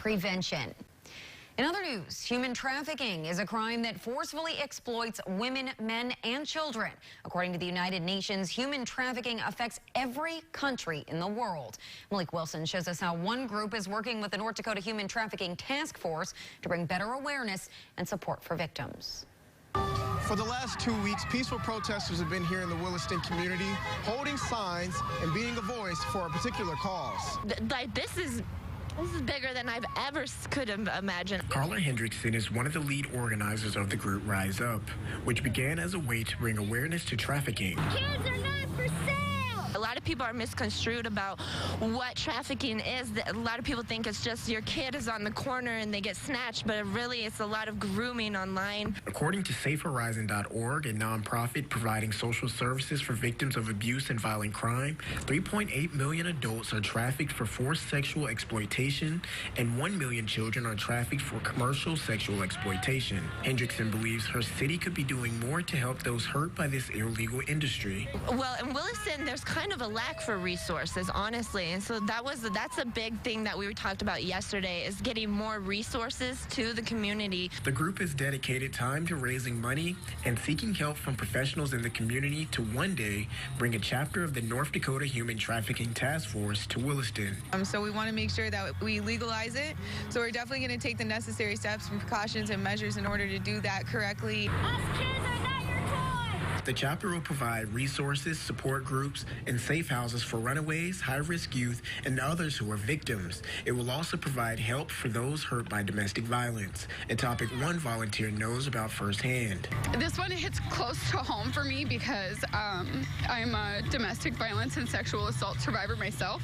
prevention. In other news, human trafficking is a crime that forcefully exploits women, men, and children. According to the United Nations, human trafficking affects every country in the world. Malik Wilson shows us how one group is working with the North Dakota Human Trafficking Task Force to bring better awareness and support for victims. For the last 2 weeks, peaceful protesters have been here in the Williston community, holding signs and being a voice for a particular cause. This is bigger than I've ever could have imagined. Carla Hendrickson is one of the lead organizers of the group Rise Up, which began as a way to bring awareness to trafficking. Kids are not for sale. A lot of people are misconstrued about what trafficking is. A lot of people think it's just your kid is on the corner and they get snatched, but really it's a lot of grooming online. According to SafeHorizon.org, a nonprofit providing social services for victims of abuse and violent crime, 3.8 million adults are trafficked for forced sexual exploitation, and 1 million children are trafficked for commercial sexual exploitation. Hendrickson believes her city could be doing more to help those hurt by this illegal industry. Well, in Williston, there's kind of a lack for resources, honestly, and so that's a big thing that we talked about yesterday, is getting more resources to the community. The group has dedicated time to raising money and seeking help from professionals in the community to one day bring a chapter of the North Dakota Human Trafficking Task Force to Williston. So we want to make sure that we legalize it, so we're definitely going to take the necessary steps and precautions and measures in order to do that correctly. Us kids are not your toys. The chapter will provide resources, support groups, and safe houses for runaways, high-risk youth, and others who are victims. It will also provide help for those hurt by domestic violence, a topic one volunteer knows about firsthand. This one hits close to home for me because I'm a domestic violence and sexual assault survivor myself.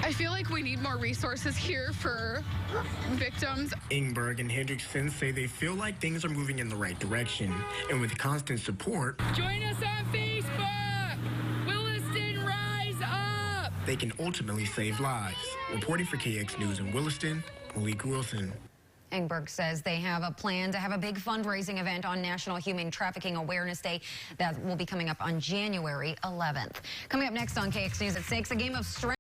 I feel like we need more resources here for victims. Ingberg and Hendrickson say they feel like things are moving in the right direction, and with constant support, join us on Facebook! Williston Rise Up! They can ultimately save lives. Reporting for KX News in Williston, Malik Wilson. Ingberg says they have a plan to have a big fundraising event on National Human Trafficking Awareness Day that will be coming up on January 11th. Coming up next on KX News at 6, a game of strength.